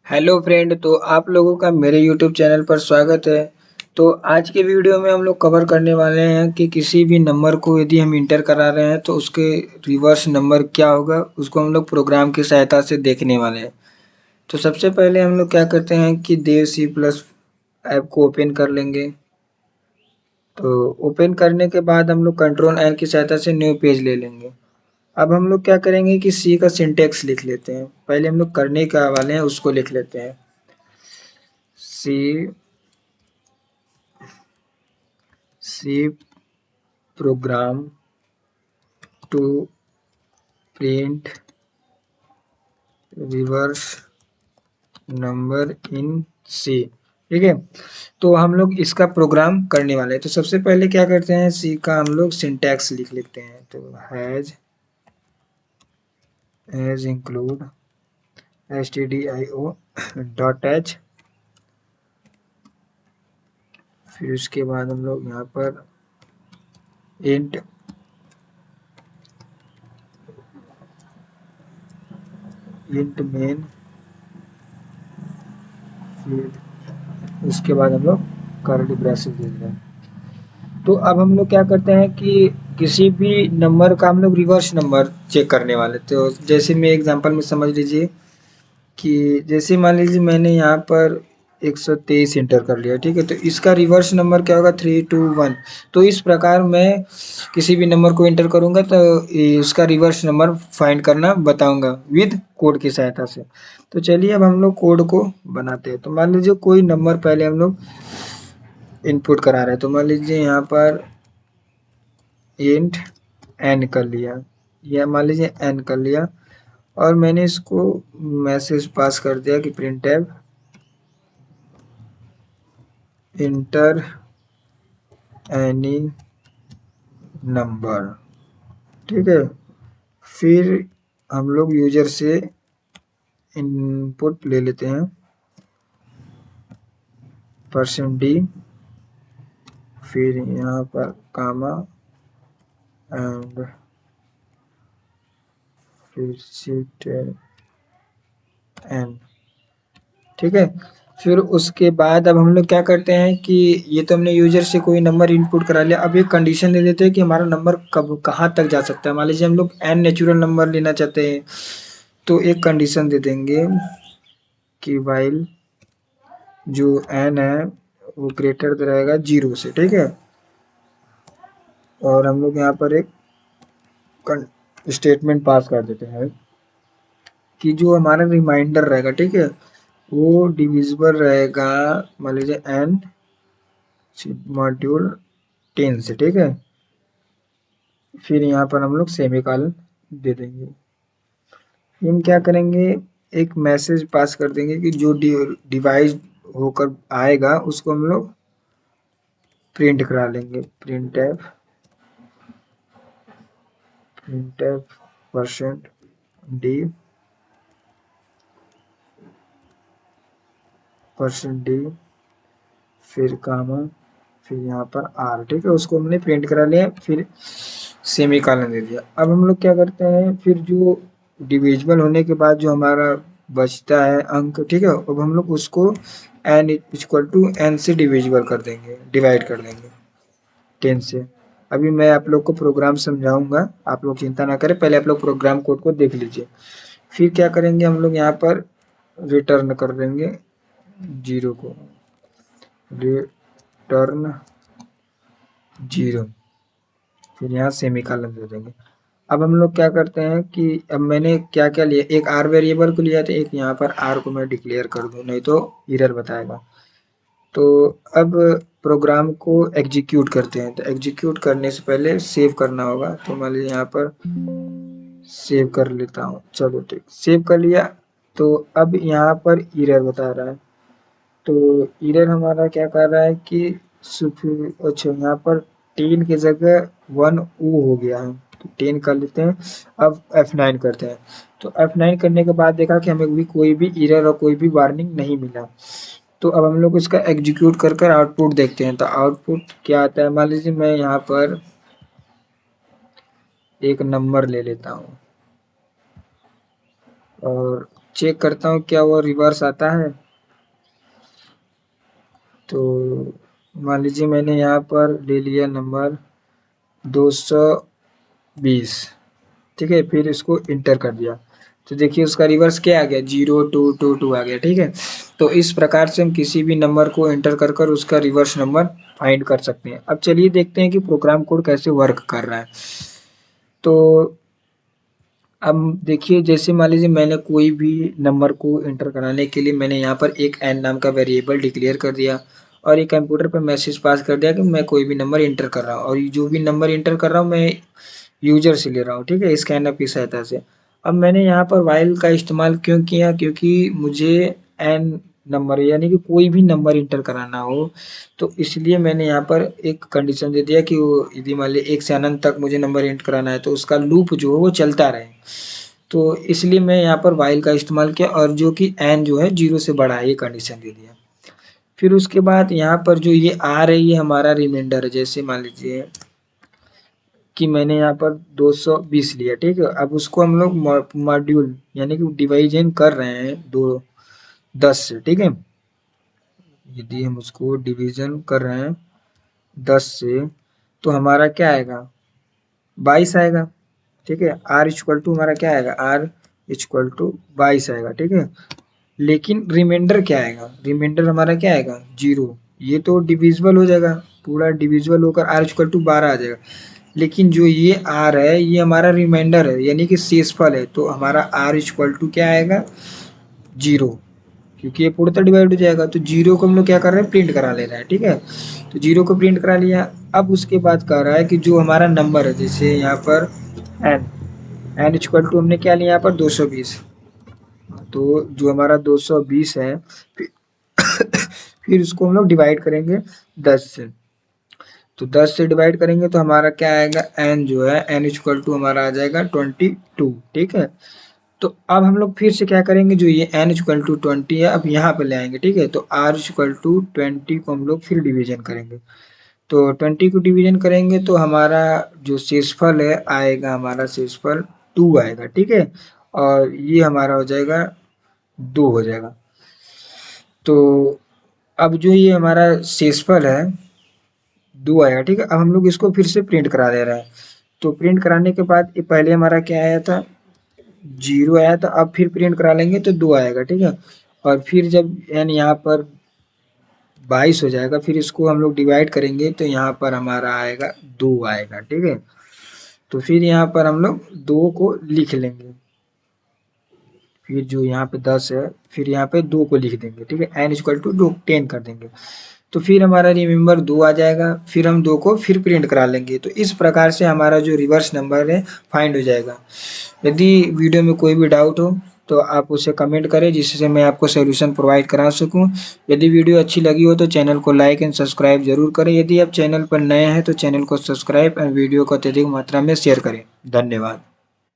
Hello friend, तो आप लोगों का मेरे यूट्यूब चैनल पर स्वागत है। तो आज के वीडियो में हम लोग कवर करने वाले हैं कि किसी भी नंबर को यदि हम इंटर करा रहे हैं तो उसके रिवर्स नंबर क्या होगा, उसको हम लोग प्रोग्राम की सहायता से देखने वाले हैं। तो सबसे पहले हम लोग क्या करते हैं कि देव सी प्लस ऐप को ओपन कर लेंगे। तो ओपन करने के बाद हम लोग कंट्रोल एन की सहायता से न्यू पेज ले लेंगे। अब हम लोग क्या करेंगे कि सी का सिंटेक्स लिख लेते हैं। पहले हम लोग करने का वाले हैं उसको लिख लेते हैं। सी C program to print reverse number in C। ठीक है, तो हम लोग इसका प्रोग्राम करने वाले हैं। तो सबसे पहले क्या करते हैं, सी का हम लोग सिंटैक्स लिख लेते हैं। तो has include stdio dot H. फिर उसके बाद हम लोग यहाँ पर इंट मेन। फिर उसके बाद हम लोग कर्ली ब्रैकेट दे रहे हैं। तो अब हम लोग क्या करते हैं कि किसी भी नंबर का हम लोग रिवर्स नंबर चेक करने वाले। तो जैसे मैं एग्जांपल में समझ लीजिए कि जैसे मान लीजिए मैंने यहाँ पर 123 इंटर कर लिया, ठीक है। तो इसका रिवर्स नंबर क्या होगा, 321। तो इस प्रकार मैं किसी भी नंबर को इंटर करूंगा तो उसका रिवर्स नंबर फाइंड करना बताऊंगा विद कोड की सहायता से। तो चलिए अब हम लोग कोड को बनाते हैं। तो मान लीजिए कोई नंबर पहले हम लोग इनपुट करा रहे हैं। तो मान लीजिए यहाँ पर इंट एन कर लिया, या मान लीजिए एन कर लिया, और मैंने इसको मैसेज पास कर दिया कि प्रिंट इंटर एनी नंबर। ठीक है, फिर हम लोग यूजर से इनपुट ले लेते हैं %d, फिर यहाँ पर कामा एंड फिर शीट एन। ठीक है, फिर उसके बाद अब हम लोग क्या करते हैं कि ये तो हमने यूजर से कोई नंबर इनपुट करा लिया। अब एक कंडीशन दे देते हैं कि हमारा नंबर कब कहाँ तक जा सकता है। मान लीजिए हम लोग एन नेचुरल नंबर लेना चाहते हैं, तो एक कंडीशन दे देंगे कि वाइल जो एन है वो ग्रेटर रहेगा 0 से। ठीक है, और हम लोग यहाँ पर एक स्टेटमेंट पास कर देते हैं कि जो हमारा रिमाइंडर रहेगा, ठीक है, वो डिविजिबल रहेगा मान लीजिए एन मॉड्यूल 10 से। ठीक है, फिर यहाँ पर हम लोग सेमीकोलन दे देंगे। हम क्या करेंगे, एक मैसेज पास कर देंगे कि जो डिवाइस होकर आएगा उसको हम लोग प्रिंट करा लेंगे। प्रिंट एफ %d फिर कामा, फिर यहाँ पर आर। ठीक है, उसको हमने प्रिंट करा लिया, फिर सेमीकोलन दे दिया। अब हम लोग क्या करते हैं, फिर जो डिविजिबल होने के बाद जो हमारा बचता है अंक, ठीक है, अब हम लोग उसको एन इक्वल टू एन से डिविजिबल कर देंगे, डिवाइड कर देंगे 10 से। अभी मैं आप लोग को प्रोग्राम समझाऊंगा, आप लोग चिंता ना करें, पहले आप लोग प्रोग्राम कोड को देख लीजिए। फिर क्या करेंगे, हम लोग यहाँ पर रिटर्न कर देंगे 0 को, रिटर्न 0, फिर यहाँ सेमीकोलन दे देंगे। अब हम लोग क्या करते हैं कि अब मैंने क्या क्या लिया, एक आर वेरिएबल को लिया था, एक यहाँ पर आर को मैं डिक्लेयर कर दूं, नहीं तो एरर बताएगा। तो अब प्रोग्राम को एग्जीक्यूट करते हैं। तो एग्जीक्यूट करने से पहले सेव करना होगा। तो मान लीजिए यहाँ पर सेव कर लेता हूँ। चलो ठीक, सेव कर लिया। तो अब यहाँ पर एरर बता रहा है। तो एरर हमारा क्या कर रहा है कि अच्छा, यहाँ पर 10 की जगह 1 ओ हो गया है, तो 10 कर लेते हैं। अब F9 करते हैं। तो F9 करने के बाद देखा कि हमें भी कोई भी एरर और कोई भी वार्निंग नहीं मिला। तो अब हम लोग इसका एग्जीक्यूट कर कर आउटपुट देखते हैं। तो आउटपुट क्या आता है, मान लीजिए मैं यहाँ पर एक नंबर ले लेता हूँ और चेक करता हूँ क्या वो रिवर्स आता है। तो मान लीजिए मैंने यहाँ पर ले लिया नंबर 220, ठीक है, फिर इसको इंटर कर दिया तो देखिए उसका रिवर्स क्या आ गया, 0222 आ गया, ठीक है। तो इस प्रकार से हम किसी भी नंबर को इंटर कर कर उसका रिवर्स नंबर फाइंड कर सकते हैं। अब चलिए देखते हैं कि प्रोग्राम कोड कैसे वर्क कर रहा है। तो अब देखिए जैसे मान लीजिए मैंने कोई भी नंबर को इंटर कराने के लिए मैंने यहाँ पर एक n नाम का वेरिएबल डिक्लेयर कर दिया और एक कंप्यूटर पर मैसेज पास कर दिया कि मैं कोई भी नंबर इंटर कर रहा हूँ और जो भी नंबर इंटर कर रहा हूँ मैं यूजर से ले रहा हूँ, ठीक है, स्कैनर की सहायता से। अब मैंने यहाँ पर वाइल का इस्तेमाल क्यों किया, क्योंकि मुझे एन नंबर यानी कि कोई भी नंबर इंटर कराना हो तो इसलिए मैंने यहाँ पर एक कंडीशन दे दिया कि वो यदि मान लीजिए 1 से अनंत तक मुझे नंबर इंटर कराना है तो उसका लूप जो है वो चलता रहे। तो इसलिए मैं यहाँ पर वाइल का इस्तेमाल किया और जो कि एन जो है 0 से बड़ा है ये कंडीशन दे दिया। फिर उसके बाद यहाँ पर जो ये आर है ये हमारा रिमाइंडर है। जैसे मान लीजिए कि मैंने यहाँ पर 220 लिया, ठीक है। अब उसको हम लोग मॉड्यूल यानी कि डिवीजन कर रहे हैं 10 से, ठीक है। यदि हम उसको डिवीजन कर रहे हैं 10 से तो हमारा क्या आएगा, 22 आएगा, ठीक है। आर इक्वल टू हमारा क्या आएगा, आर इक्वल टू 22 आएगा, ठीक है। लेकिन रिमाइंडर क्या आएगा, रिमाइंडर हमारा क्या आएगा 0। ये तो डिविजिबल हो जाएगा, पूरा डिविजिबल होकर आर इक्वल टू 12 आ जाएगा। लेकिन जो ये आर है ये हमारा रिमाइंडर है यानी कि शेषफल है, तो हमारा आर इक्वल टू क्या आएगा 0, क्योंकि ये पूर्णतः डिवाइड हो जाएगा। तो 0 को हम लोग क्या कर रहे हैं, प्रिंट करा ले रहे हैं, ठीक है। तो 0 को प्रिंट करा लिया। अब उसके बाद कह रहा है कि जो हमारा नंबर है जैसे यहाँ पर एन इक्वल टू हमने क्या लिया यहाँ पर 220, तो जो हमारा 220 है फिर उसको हम लोग डिवाइड करेंगे 10 से। तो 10 से डिवाइड करेंगे तो हमारा क्या आएगा, एन जो है एन इक्वल टू हमारा आ जाएगा 22, ठीक है। तो अब हम लोग फिर से क्या करेंगे, जो ये n इक्वल टू 20 है अब यहाँ पे ले आएंगे, ठीक है। तो r इक्वल टू 20 को हम लोग फिर डिवीजन करेंगे। तो 20 को डिवीजन करेंगे तो हमारा जो शेषफल है आएगा, हमारा शेषफल 2 आएगा, ठीक है। और ये हमारा हो जाएगा 2 हो जाएगा। तो अब जो ये हमारा शेषफल है 2 आएगा, ठीक है। अब हम लोग इसको फिर से प्रिंट करा दे रहे हैं। तो प्रिंट कराने के बाद ये पहले हमारा क्या आया था 0 आया था, अब फिर प्रिंट करा लेंगे तो 2 आएगा, ठीक है। और फिर जब n यहाँ पर 22 हो जाएगा फिर इसको हम लोग डिवाइड करेंगे तो यहाँ पर हमारा आएगा 2 आएगा, ठीक है। तो फिर यहाँ पर हम लोग 2 को लिख लेंगे, फिर जो यहाँ पे 10 है फिर यहाँ पे 2 को लिख देंगे, ठीक है। n इक्वल टू 10 कर देंगे तो फिर हमारा रिमेंबर 2 आ जाएगा। फिर हम 2 को फिर प्रिंट करा लेंगे। तो इस प्रकार से हमारा जो रिवर्स नंबर है फाइंड हो जाएगा। यदि वीडियो में कोई भी डाउट हो तो आप उसे कमेंट करें जिससे मैं आपको सॉल्यूशन प्रोवाइड करा सकूं। यदि वीडियो अच्छी लगी हो तो चैनल को लाइक एंड सब्सक्राइब जरूर करें। यदि आप चैनल पर नए हैं तो चैनल को सब्सक्राइब और वीडियो को अत्यधिक मात्रा में शेयर करें। धन्यवाद।